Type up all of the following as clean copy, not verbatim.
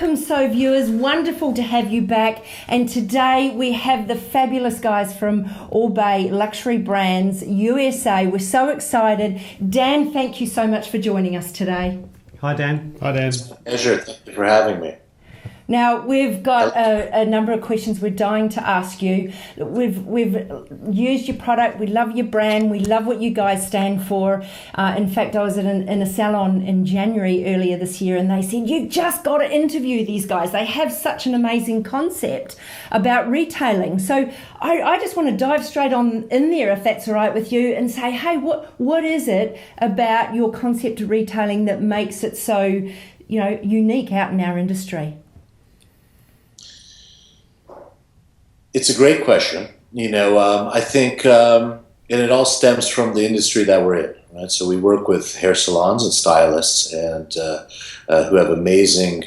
Welcome, viewers. Wonderful to have you back. And today we have the fabulous guys from Oribe Luxury Brands USA. We're so excited. Dan, thank you so much for joining us today. Hi, Dan. Hi, Dan. Pleasure. Thank you for having me. Now, we've got a number of questions we're dying to ask you. We've used your product. We love your brand. We love what you guys stand for. In fact, I was in a salon in January earlier this year, and they said, you've just got to interview these guys. They have such an amazing concept about retailing. So I just want to dive straight on in there, if that's all right with you, and say, hey, what is it about your concept of retailing that makes it so, unique out in our industry? It's a great question. I think, and it all stems from the industry that we're in, right? So we work with hair salons and stylists, and who have amazing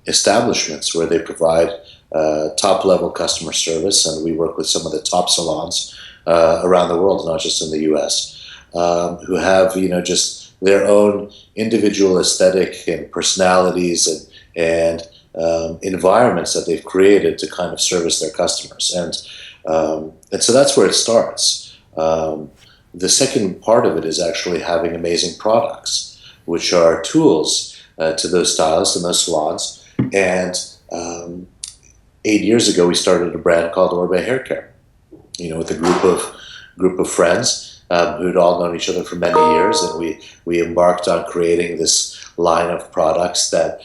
establishments where they provide top-level customer service, and we work with some of the top salons around the world, not just in the U.S., who have just their own individual aesthetic and personalities and environments that they've created to kind of service their customers, and so that's where it starts. The second part of it is actually having amazing products, which are tools to those stylists and those salons. And 8 years ago, we started a brand called Oribe Hair Care, with a group of friends who'd all known each other for many years, and we embarked on creating this line of products that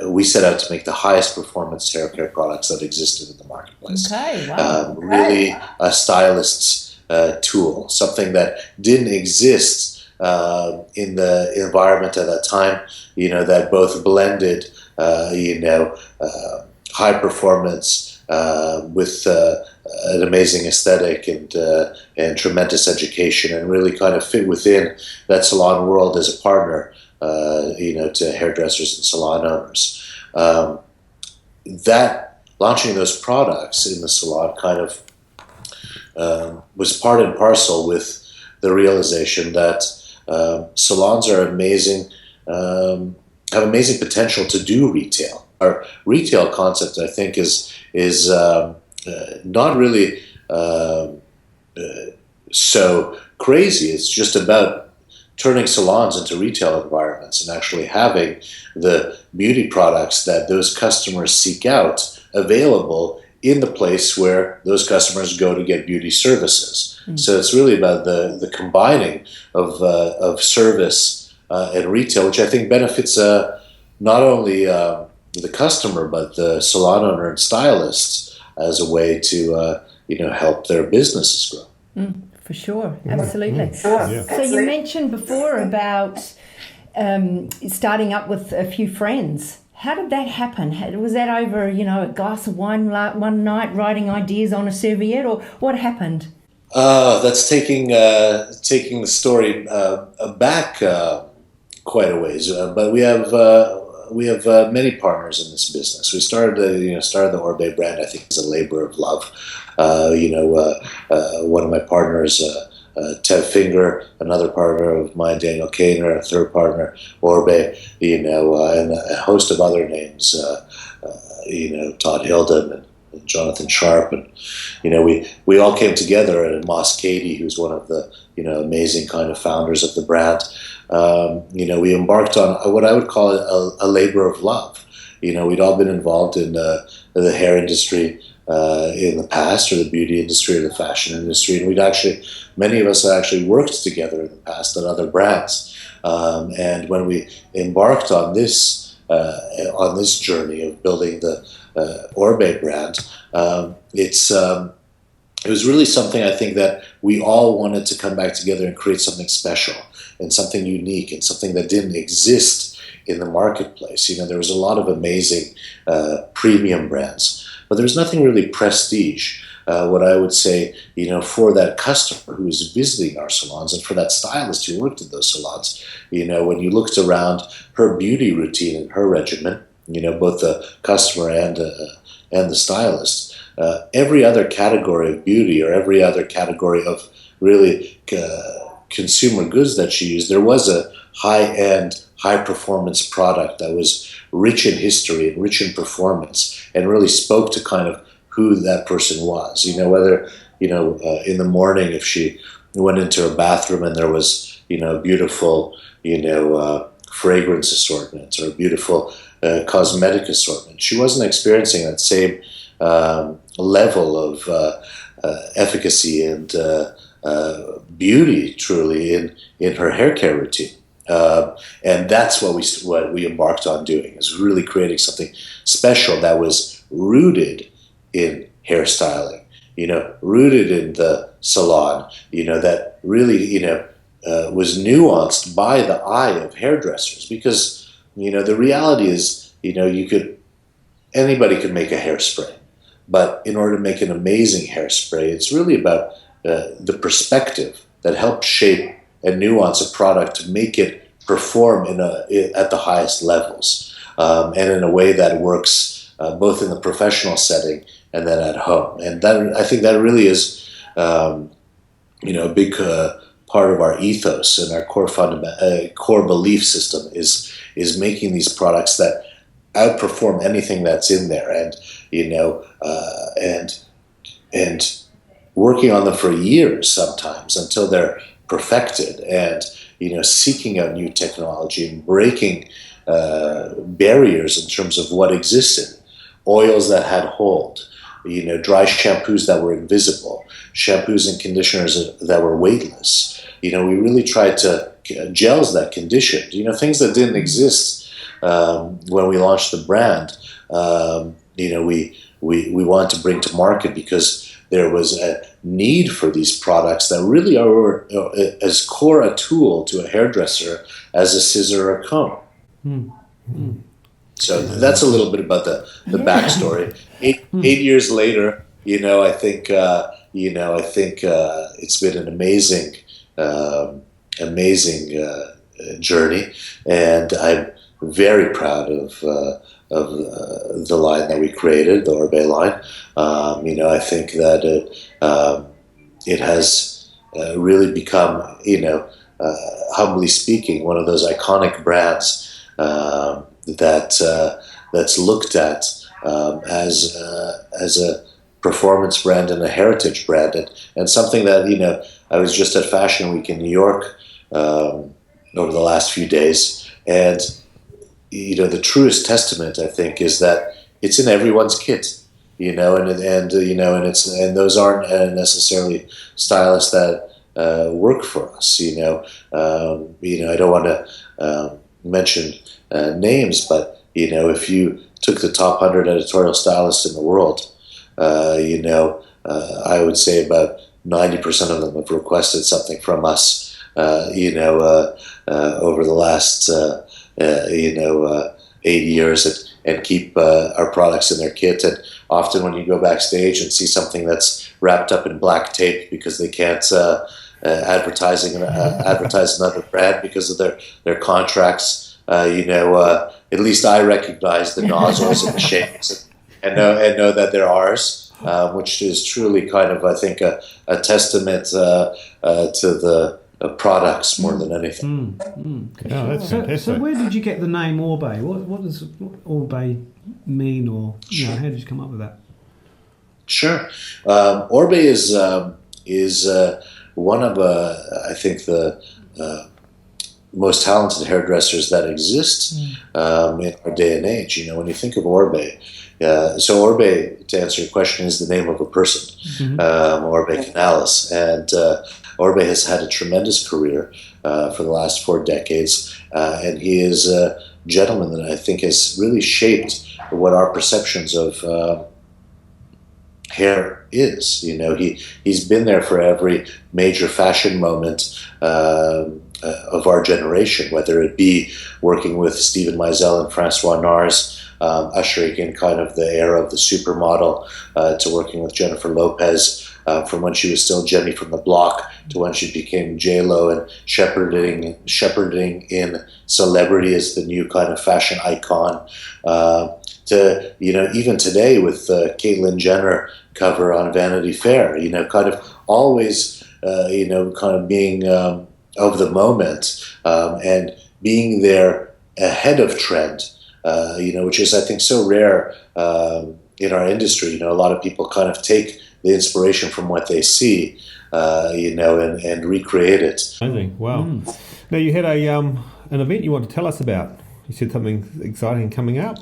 we set out to make the highest performance hair care products that existed in the marketplace. Okay, wow. Really a stylist's tool, something that didn't exist in the environment at that time, that both blended, high performance with an amazing aesthetic and tremendous education, and really kind of fit within that salon world as a partner to hairdressers and salon owners. That launching those products in the salon kind of was part and parcel with the realization that salons are amazing, have amazing potential to do retail. Our retail concept, I think, is not really so crazy. It's just about turning salons into retail environments and actually having the beauty products that those customers seek out available in the place where those customers go to get beauty services. Mm. So it's really about the combining of service and retail, which I think benefits not only the customer, but the salon owner and stylists as a way to help their businesses grow. Mm. For sure, absolutely. Yeah. So you mentioned before about starting up with a few friends. How did that happen? Was that over, a glass of wine one night, writing ideas on a serviette, or what happened? That's taking the story back quite a ways. But we have many partners in this business. We started the Oribe brand, I think, as a labor of love. One of my partners, Ted Finger, another partner of mine, Daniel Kaner, a third partner, Oribe, and a host of other names, Todd Hilden and Jonathan Sharp, and we all came together, and Moss Cady, who's one of the amazing kind of founders of the brand. We embarked on what I would call a labor of love. We'd all been involved in the hair industry in the past, or the beauty industry, or the fashion industry, and many of us had actually worked together in the past at other brands. And when we embarked on this journey of building the Oribe brand, it was really something, I think, that we all wanted to come back together and create something special and something unique and something that didn't exist in the marketplace. There was a lot of amazing premium brands, but there was nothing really prestige. What I would say, for that customer who was visiting our salons, and for that stylist who worked at those salons, when you looked around her beauty routine and her regimen, both the customer and the stylist, every other category of beauty, or every other category of really consumer goods that she used, there was a high-end, high-performance product that was rich in history and rich in performance, and really spoke to kind of who that person was. Whether in the morning, if she went into her bathroom and there was beautiful fragrance assortment or a beautiful cosmetic assortment, she wasn't experiencing that same level of efficacy and beauty, truly, in her hair care routine. And that's what we embarked on doing, is really creating something special that was rooted in hairstyling, rooted in the salon, that really, was nuanced by the eye of hairdressers. Because, the reality is, anybody could make a hairspray. But in order to make an amazing hairspray, it's really about the perspective that helps shape and nuance a product to make it perform at the highest levels, and in a way that works both in the professional setting and then at home. And that, I think, that really is a big part of our ethos and our core belief system is making these products that outperform anything that's in there, and and working on them for years sometimes until they're perfected, and seeking out new technology and breaking barriers in terms of what existed. Oils that had hold, dry shampoos that were invisible, shampoos and conditioners that were weightless. We really tried to gels that conditioned, things that didn't exist when we launched the brand. We wanted to bring to market because there was a need for these products that really are as core a tool to a hairdresser as a scissor or comb. So that's a little bit about the backstory. Eight years later, I think it's been an amazing journey, and I'm very proud of the line that we created, the Oribe line. I think that it has really become, humbly speaking, one of those iconic brands that's looked at as a performance brand and a heritage brand, and something that I was just at Fashion Week in New York over the last few days, and the truest testament, I think, is that it's in everyone's kit, and those aren't necessarily stylists that work for us. I don't want to mention names, but if you took the top 100 editorial stylists in the world, I would say about 90% of them have requested something from us, over the last 8 years, and keep our products in their kit. And often when you go backstage and see something that's wrapped up in black tape because they can't advertise another brand because of their contracts, at least I recognize the nozzles and the shapes and know that they're ours, which is truly kind of, I think, a testament to the products more than anything. Oh, that's fantastic. So where did you get the name Oribe? What does Oribe mean, or how did you come up with that? Sure. Oribe is one of I think the most talented hairdressers that exist in our day and age. When you think of Oribe, so Oribe, to answer your question, is the name of a person, Oribe Canales, and Oribe has had a tremendous career for the last 4 decades, and he is a gentleman that I think has really shaped what our perceptions of hair is. He's been there for every major fashion moment of our generation, whether it be working with Steven Meisel and Francois Nars, ushering in kind of the era of the supermodel, to working with Jennifer Lopez, from when she was still Jenny from the Block to when she became J-Lo, and shepherding in celebrity as the new kind of fashion icon, to even today with Caitlyn Jenner cover on Vanity Fair, kind of always kind of being of the moment, and being there ahead of trend, which is, I think, so rare in our industry. A lot of people kind of take the inspiration from what they see, and recreate it. Amazing! Wow. Now you had an event you want to tell us about. You said something exciting coming up.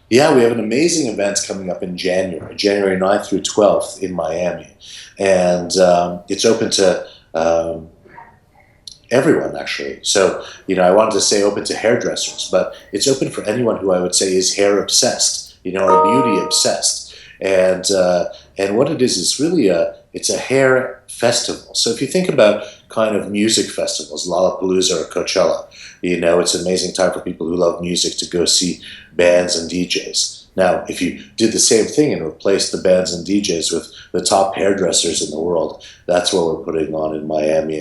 Yeah, we have an amazing event coming up in January 9th through 12th in Miami. And it's open to everyone, actually. So, I wanted to say open to hairdressers, but it's open for anyone who I would say is hair obsessed, or beauty obsessed. And what it is really it's a hair festival. So if you think about kind of music festivals, Lollapalooza or Coachella, it's an amazing time for people who love music to go see bands and DJs. Now, if you did the same thing and replaced the bands and DJs with the top hairdressers in the world, that's what we're putting on in Miami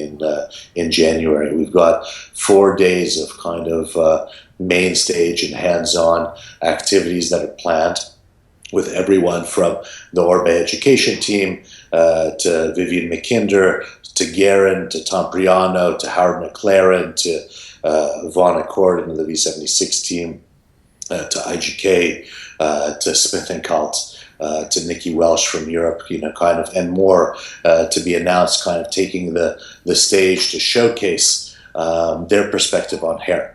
in January. We've got 4 days of kind of main stage and hands-on activities that are planned, with everyone from the Oribe education team to Vivian McKinder, to Guerin, to Tom Priano, to Howard McLaren, to Vaughn Accord and the V76 team, to IGK, to Smith & Cult, to Nikki Welsh from Europe, kind of, and more to be announced, kind of taking the stage to showcase their perspective on hair.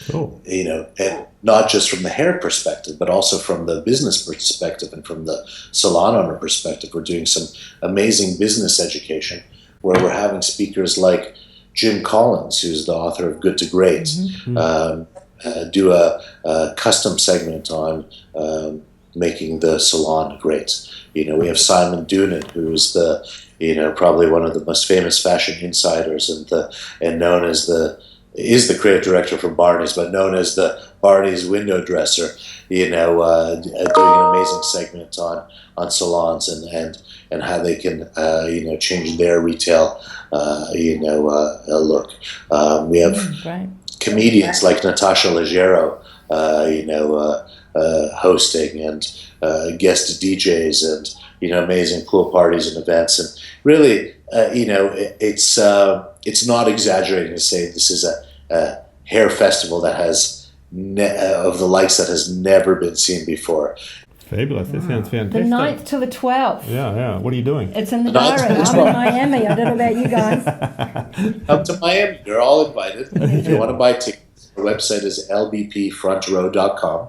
Cool. And not just from the hair perspective, but also from the business perspective and from the salon owner perspective. We're doing some amazing business education where we're having speakers like Jim Collins, who's the author of Good to Great, do a custom segment on making the salon great. We have Simon Doonan, who's the probably one of the most famous fashion insiders and known as is the creative director for Barney's, but known as the Barney's window dresser, doing an amazing segment on salons and how they can, change their retail, look. We have comedians like Natasha Leggero, hosting, and guest DJs, and amazing pool parties and events. And really, it's not exaggerating to say this is a hair festival that has of the likes that has never been seen before. Fabulous. That sounds fantastic. The 9th to the 12th. Yeah. What are you doing? It's in the diary. I'm in Miami. I don't know about you guys. Come to Miami. You're all invited. If you want to buy tickets, the website is lbpfrontrow.com.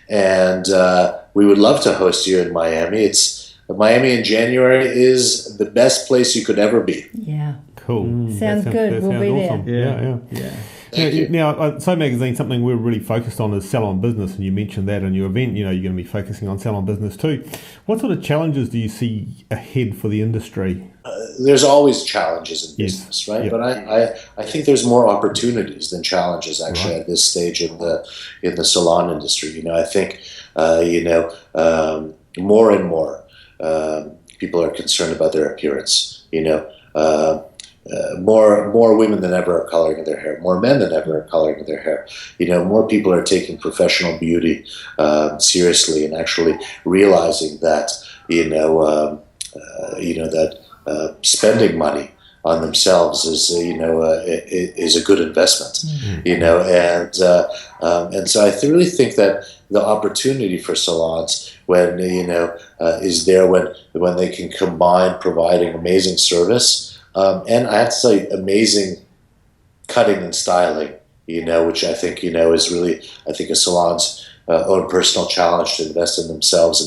And we would love to host you in Miami. Miami in January is the best place you could ever be. Yeah. Cool. Sounds good. We'll be awesome. there. Yeah. Now, So Magazine, something we're really focused on is salon business, and you mentioned that in your event. You're going to be focusing on salon business too. What sort of challenges do you see ahead for the industry? There's always challenges in business, right? Yep. But I think there's more opportunities than challenges actually at this stage in the salon industry. I think more and more people are concerned about their appearance. More women than ever are coloring their hair. More men than ever are coloring their hair. More people are taking professional beauty seriously and actually realizing that that spending money on themselves is a good investment. And so I really think that the opportunity for salons is there when they can combine providing amazing service. And I have to say, amazing cutting and styling, which I think, is really, I think, a salon's own personal challenge to invest in themselves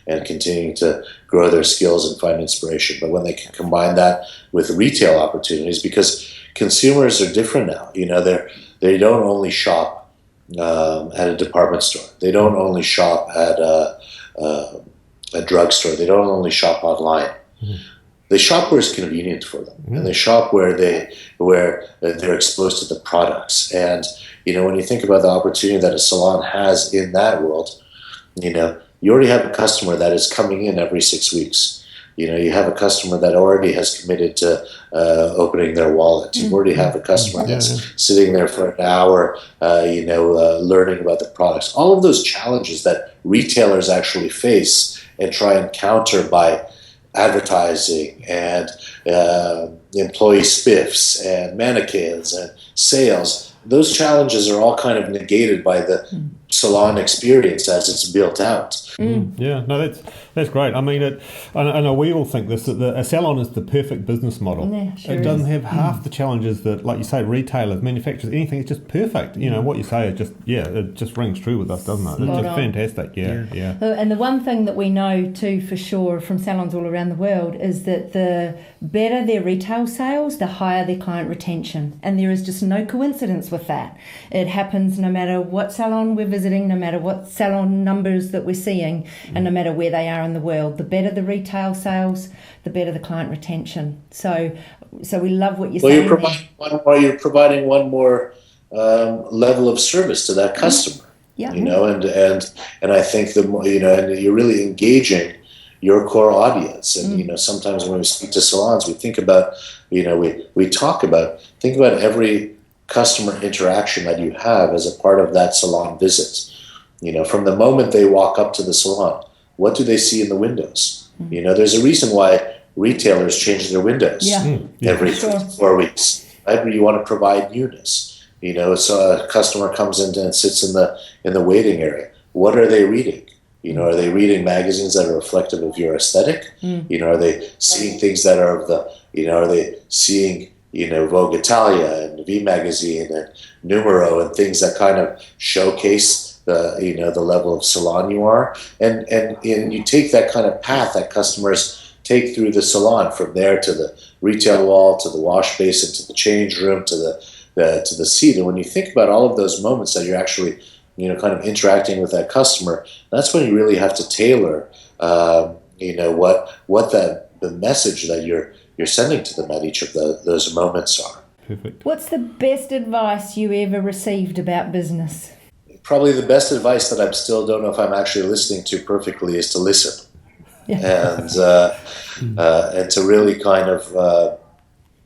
and continuing to grow their skills and find inspiration. But when they can combine that with retail opportunities, because consumers are different now, they don't only shop at a department store. They don't only shop at a drugstore. They don't only shop online. Mm-hmm. They shop where it's convenient for them, and they shop where they're exposed to the products. And when you think about the opportunity that a salon has in that world, you already have a customer that is coming in every 6 weeks. You have a customer that already has committed to opening their wallet. You already have a customer that's sitting there for an hour, learning about the products. All of those challenges that retailers actually face and try and counter by advertising and employee spiffs and mannequins and sales, those challenges are all kind of negated by the salon experience as it's built out. Yeah, no, that's great. I mean, I know we all think this, that a salon is the perfect business model. Yeah, sure it doesn't is. have half the challenges that, like you say, retailers, manufacturers, anything. It's just perfect. You know, what you say, it just rings true with us, doesn't it? It's Spot just on. fantastic. Yeah. And the one thing that we know too for sure from salons all around the world is that the better their retail sales, the higher their client retention. And there is just no coincidence with that. It happens no matter what salon we're visiting, no matter what salon numbers that we're seeing, and no matter where they are in the world. The better the retail sales, the better the client retention. So we love what you're saying. You're providing one more level of service to that customer. Yeah. You know, and I think and you're really engaging your core audience. And you know, sometimes when we speak to salons, we think about, think about every customer interaction that you have as a part of that salon visit. You know, from the moment they walk up to the salon, what do they see in the windows? You know, there's a reason why retailers change their windows every 4 weeks. Right? You want to provide newness. You know, so a customer comes in and sits in the waiting area. What are they reading? You know, are they reading magazines that are reflective of your aesthetic? You know, are they seeing things that are are they seeing, Vogue Italia and V Magazine and Numero and things that kind of showcase the level of salon you are, and you take that kind of path that customers take through the salon, from there to the retail wall, to the wash basin, to the change room, to the seat. And when you think about all of those moments that you're actually kind of interacting with that customer, that's when you really have to tailor what the message that you're sending to them at each of those moments are. Perfect. What's the best advice you ever received about business? Probably the best advice that I still don't know if I'm actually listening to perfectly is to listen. And to really kind of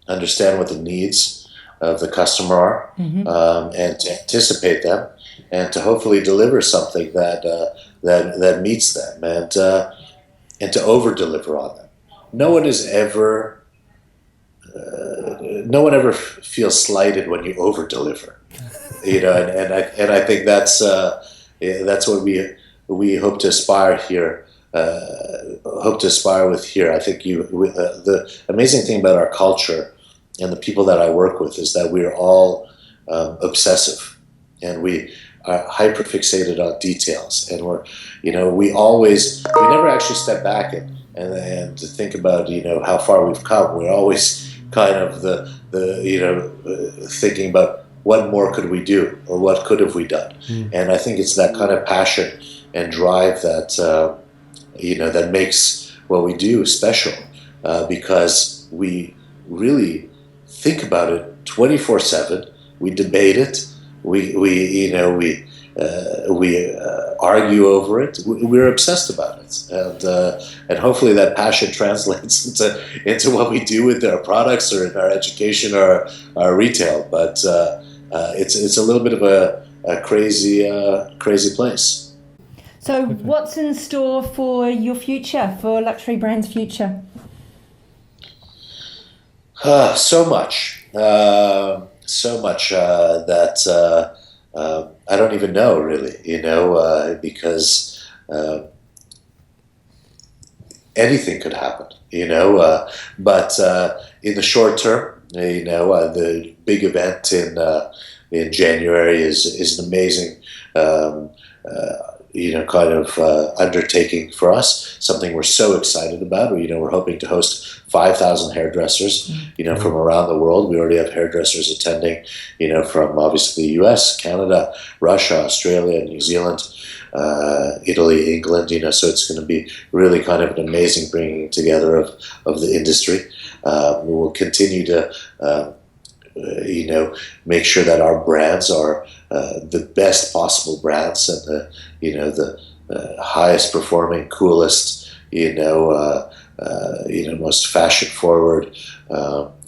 understand what the needs of the customer are, and to anticipate them, and to hopefully deliver something that meets them, and to over deliver on them. No one ever feels slighted when you over deliver. And I think that's what we hope to aspire here. With here. I think the amazing thing about our culture and the people that I work with is that we're all obsessive, and we are hyper fixated on details, and we never actually step back and to think about how far we've come. We're always kind of thinking about what more could we do, or what could have we done. And I think it's that kind of passion and drive that that makes what we do special, because we really think about it 24/7. We debate it. We argue over it. We're obsessed about it, and hopefully that passion translates into what we do with our products, or in our education, or our retail. But it's a little bit of a crazy place. So what's in store for your future, for Luxury Brand's future? So much that I don't even know, really, because anything could happen, but in the short term, the big event in January is an amazing undertaking for us, something we're so excited about. We're hoping to host 5,000 hairdressers, from around the world. We already have hairdressers attending, from obviously the US, Canada, Russia, Australia, New Zealand, Italy, England, so it's going to be really kind of an amazing bringing together of the industry. We will continue to make sure that our brands are the best possible brands, and the highest performing, coolest, most fashion forward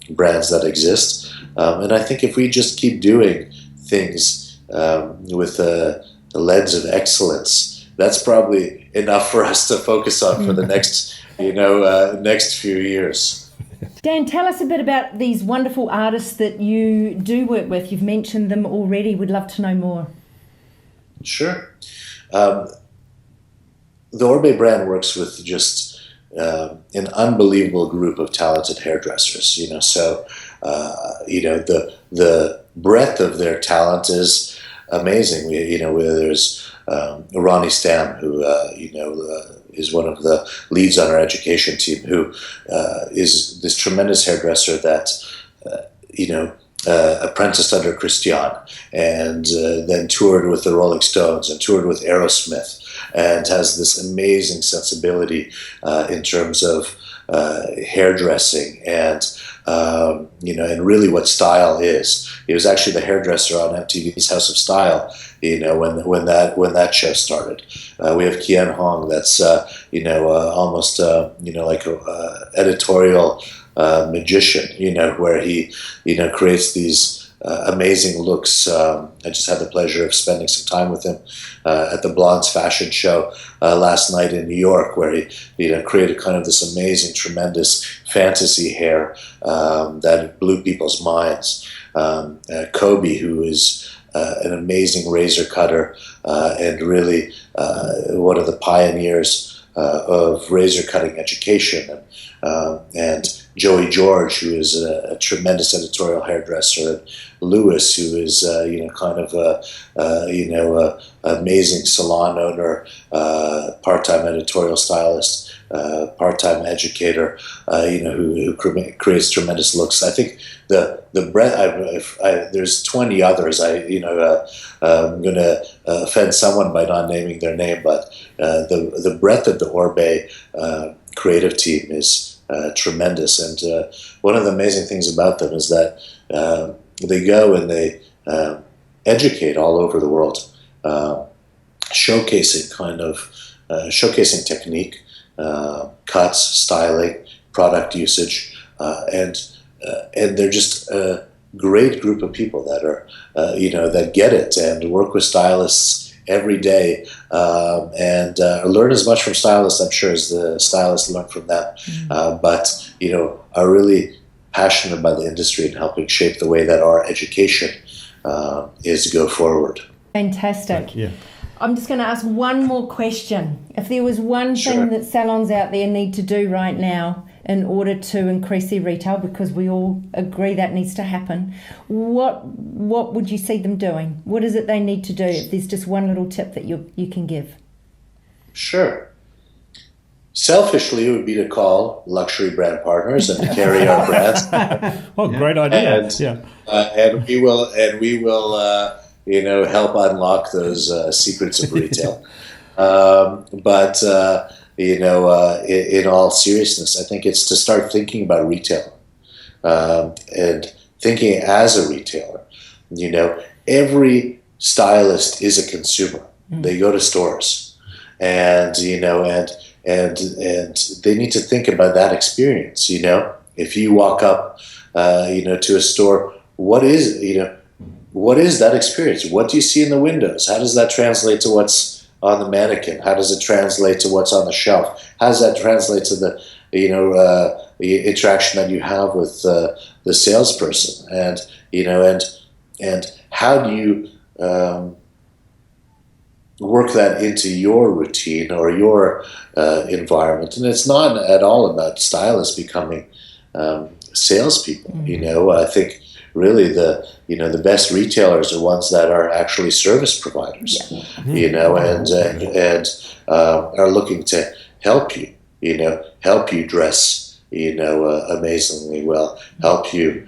brands that exist. And I think if we just keep doing things with the lens of excellence, that's probably enough for us to focus on for the next next few years. Dan, tell us a bit about these wonderful artists that you do work with. You've mentioned them already. We'd love to know more. Sure. The Oribe brand works with just an unbelievable group of talented hairdressers. The breadth of their talent is amazing. There's Ronnie Stam, who is one of the leads on our education team, who is this tremendous hairdresser that apprenticed under Christian, and then toured with the Rolling Stones and toured with Aerosmith, and has this amazing sensibility in terms of hairdressing and really what style is. He was actually the hairdresser on MTV's House of Style, when that show started. We have Kian Hong, that's almost like a editorial magician, where he creates these amazing looks. I just had the pleasure of spending some time with him at the Blondes fashion show last night in New York, where he created kind of this amazing, tremendous fantasy hair that blew people's minds. Kobe, who is an amazing razor cutter and really one of the pioneers of razor cutting education, and Joey George, who is a tremendous editorial hairdresser, and Lewis, who is a amazing salon owner, part-time editorial stylist, part-time educator, who creates tremendous looks. I think the breadth. There's 20 others. I'm going to offend someone by not naming their name, but the breadth of the Oribe creative team is tremendous. And one of the amazing things about them is that they go and they educate all over the world, showcasing technique, cuts, styling, product usage, and they're just a great group of people that are that get it and work with stylists every day, and learn as much from stylists, I'm sure, as the stylists learn from them. But are really passionate about the industry and helping shape the way that our education is to go forward. Fantastic. Yeah. I'm just going to ask one more question. If there was one thing that salons out there need to do right now in order to increase their retail, because we all agree that needs to happen, what would you see them doing? What is it they need to do, if there's just one little tip that you can give? Sure. Selfishly, it would be to call luxury brand partners and to carry our brands. Great idea. And we will help unlock those secrets of retail. But in all seriousness, I think it's to start thinking about retail and thinking as a retailer. Every stylist is a consumer. They go to stores, and they need to think about that experience. If you walk up, to a store, what is that experience? What do you see in the windows? How does that translate to what's on the mannequin? How does it translate to what's on the shelf? How does that translate to the interaction that you have with the salesperson? And how do you work that into your routine or your environment? And it's not at all about stylists becoming salespeople. I think really the best retailers are ones that are actually service providers, and are looking to help you dress, amazingly well, help you,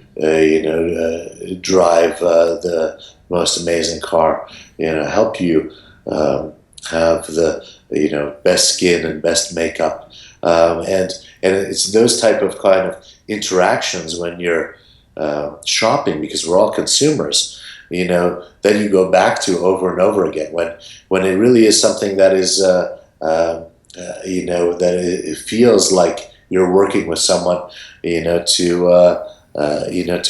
drive the most amazing car, help you have the best skin and best makeup, and it's those type of kind of interactions when you're shopping, because we're all consumers, that you go back to over and over again when it really is something that is that it feels like you're working with someone, to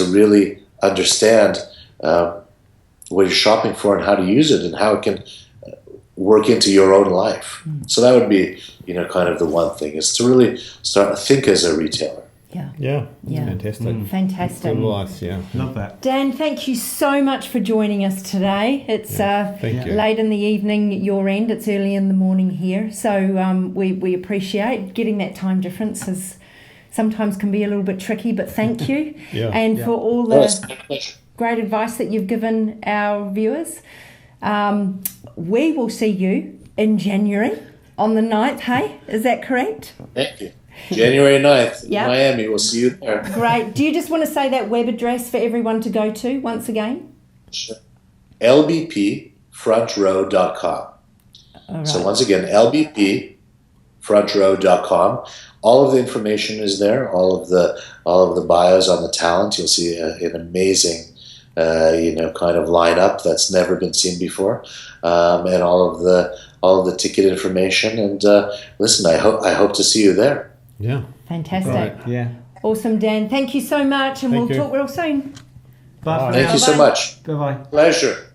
really understand what you're shopping for and how to use it and how it can work into your own life. So that would be, kind of the one thing, is to really start to think as a retailer. Yeah. Yeah. Fantastic. Fantastic. Good advice, yeah. Love that. Dan, thank you so much for joining us today. It's thank you. late in the evening at your end. It's early in the morning here. So we appreciate getting that time difference is sometimes can be a little bit tricky, but thank you. And for all the great advice that you've given our viewers. We will see you in January on the 9th, hey? Is that correct? Thank you. January 9th in Yeah. Miami. We'll see you there. Great. Do you just want to say that web address for everyone to go to once again? Sure. lbpfrontrow.com. All right. So once again, lbpfrontrow.com. All of the information is there. All of the bios on the talent. You'll see an amazing, kind of lineup that's never been seen before, and all of the ticket information. And listen, I hope to see you there. Yeah. Fantastic. Right. Yeah. Awesome, Dan. Thank you so much, and Thank we'll you. talk real soon. Bye. Thank you so much. Bye bye. Pleasure.